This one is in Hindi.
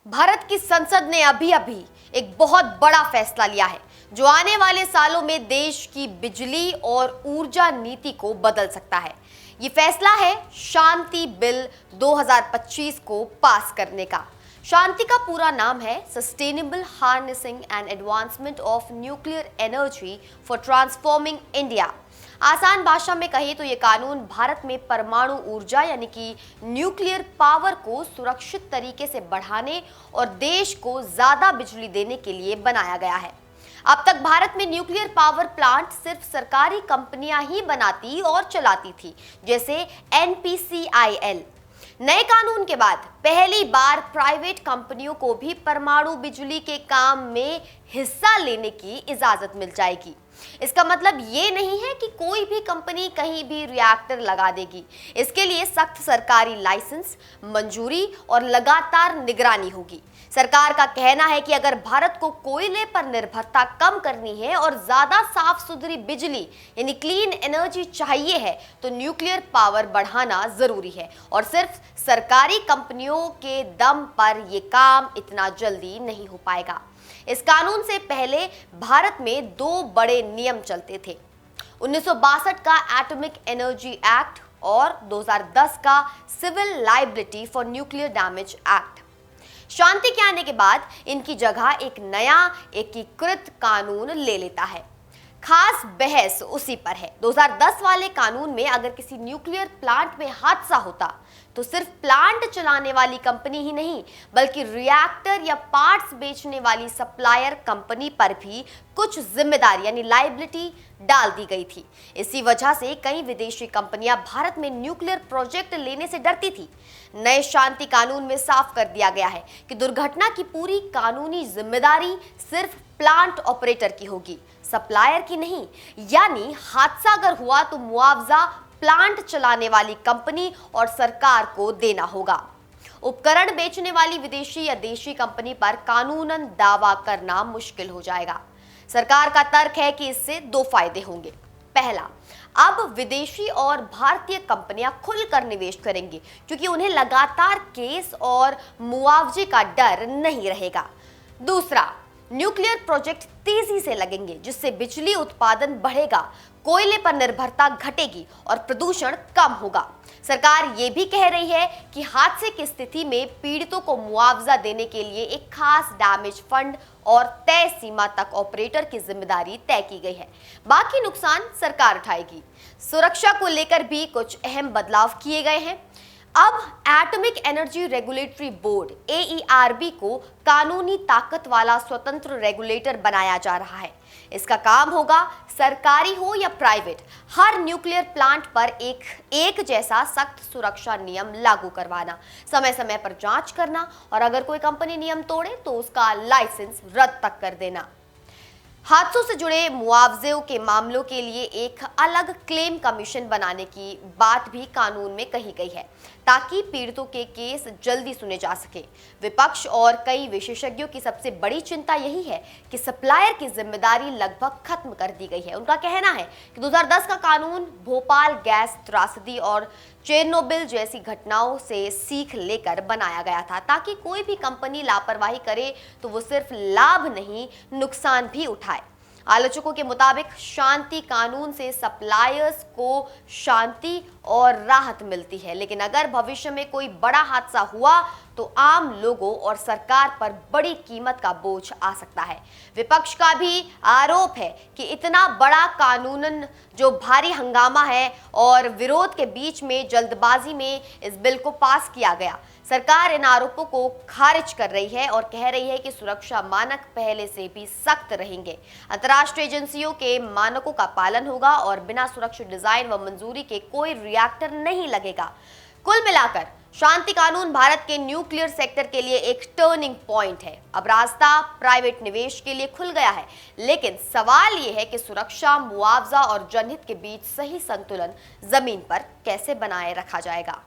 भारत की संसद ने अभी अभी एक बहुत बड़ा फैसला लिया है जो आने वाले सालों में देश की बिजली और ऊर्जा नीति को बदल सकता है। ये फैसला है शांति बिल 2025 को पास करने का। शांति का पूरा नाम है sustainable harnessing and advancement of nuclear energy for transforming India. आसान भाषा में कहें तो ये कानून भारत में परमाणु ऊर्जा यानी कि न्यूक्लियर पावर को सुरक्षित तरीके से बढ़ाने और देश को ज्यादा बिजली देने के लिए बनाया गया है। अब तक भारत में न्यूक्लियर पावर प्लांट सिर्फ सरकारी कंपनियां ही बनाती और चलाती थी, जैसे एनपीसीआईएल। नए कानून के बाद पहली बार प्राइवेट कंपनियों को भी परमाणु बिजली के काम में हिस्सा लेने की इजाजत मिल जाएगी। इसका मतलब ये नहीं है कि कोई भी कंपनी कहीं भी रिएक्टर लगा देगी। इसके लिए सख्त सरकारी लाइसेंस, मंजूरी और लगातार निगरानी होगी। सरकार का कहना है कि अगर भारत को कोयले पर निर्भरता कम करनी है और ज्यादा साफ सुथरी बिजली यानी क्लीन एनर्जी चाहिए है तो न्यूक्लियर पावर बढ़ाना जरूरी है और सिर्फ सरकारी कंपनियों के दम पर यह काम इतना जल्दी नहीं हो पाएगा। इस कानून से पहले भारत में दो बड़े नियम चलते थे, 1962 का एटॉमिक एनर्जी एक्ट और 2010 का civil liability for nuclear damage act. शांति के आने के बाद इनकी जगह एक नया एकीकृत कानून ले लेता है। खास बहस उसी पर है। 2010 वाले कानून में अगर किसी न्यूक्लियर प्लांट में हादसा होता तो सिर्फ प्लांट चलाने वाली कंपनी ही नहीं बल्कि रिएक्टर या पार्ट्स बेचने वाली सप्लायर कंपनी पर भी कुछ जिम्मेदारी यानी लायबिलिटी डाल दी गई थी। इसी वजह से कई विदेशी कंपनियां भारत में न्यूक्लियर प्रोजेक्ट लेने से डरती थी। नए शांति कानून में साफ कर दिया गया है कि दुर्घटना की पूरी कानूनी जिम्मेदारी सिर्फ प्लांट ऑपरेटर की होगी, सप्लायर की नहीं। यानी हादसा अगर हुआ तो मुआवजा प्लांट चलाने वाली कंपनी और सरकार को देना होगा। उपकरण बेचने वाली विदेशी या देशी कंपनी पर कानूनन दावा करना मुश्किल हो जाएगा। सरकार का तर्क है कि इससे दो फायदे होंगे। पहला, अब विदेशी और भारतीय कंपनियां खुलकर निवेश करेंगी क्योंकि उन्हें लगातार केस और मुआवजे का डर नहीं रहेगा। दूसरा, न्यूक्लियर प्रोजेक्ट तेजी से लगेंगे जिससे बिजली उत्पादन बढ़ेगा, कोयले पर निर्भरता घटेगी और प्रदूषण कम होगा। सरकार ये भी कह रही है कि हादसे की स्थिति में पीड़ितों को मुआवजा देने के लिए एक खास डैमेज फंड और तय सीमा तक ऑपरेटर की जिम्मेदारी तय की गई है। बाकी नुकसान सरकार उठाएगी। सुरक्षा को लेकर भी कुछ अहम बदलाव किए गए हैं। अब atomic energy regulatory board AERB को कानूनी ताकत वाला स्वतंत्र रेगुलेटर बनाया जा रहा है। इसका काम होगा सरकारी हो या प्राइवेट, हर न्यूक्लियर प्लांट पर एक जैसा सख्त सुरक्षा नियम लागू करवाना, समय समय पर जांच करना और अगर कोई कंपनी नियम तोड़े तो उसका लाइसेंस रद्द तक कर देना। हादसों से जुड़े मुआवजे के मामलों के लिए एक अलग क्लेम कमीशन बनाने की बात भी कानून में कही गई है ताकि पीड़ितों के केस जल्दी सुने जा सके। विपक्ष और कई विशेषज्ञों की सबसे बड़ी चिंता यही है कि सप्लायर की जिम्मेदारी लगभग खत्म कर दी गई है। उनका कहना है कि 2010 का कानून भोपाल गैस त्रासदी और चेरनोबिल जैसी घटनाओं से सीख लेकर बनाया गया था ताकि कोई भी कंपनी लापरवाही करे तो वो सिर्फ लाभ नहीं नुकसान भी उठाए। आलोचकों के मुताबिक शांति कानून से सप्लायर्स को शांति और राहत मिलती है, लेकिन अगर भविष्य में कोई बड़ा हादसा हुआ तो आम लोगों और सरकार पर बड़ी कीमत का बोझ आ सकता है। विपक्ष का भी आरोप है कि इतना बड़ा कानूनन जो भारी हंगामा है और विरोध के बीच में जल्दबाजी में इस बिल को पास किया गया। सरकार इन आरोपों को खारिज कर रही है और कह रही है कि सुरक्षा मानक पहले से भी सख्त रहेंगे। अंतर्राष्ट्रीय एजेंसियों के मानकों का पालन होगा और बिना सुरक्षित डिजाइन व मंजूरी के कोई रिएक्टर नहीं लगेगा। कुल मिलाकर शांति कानून भारत के न्यूक्लियर सेक्टर के लिए एक टर्निंग पॉइंट है। अब रास्ता प्राइवेट निवेश के लिए खुल गया है, लेकिन सवाल यह है कि सुरक्षा, मुआवजा और जनहित के बीच सही संतुलन जमीन पर कैसे बनाए रखा जाएगा।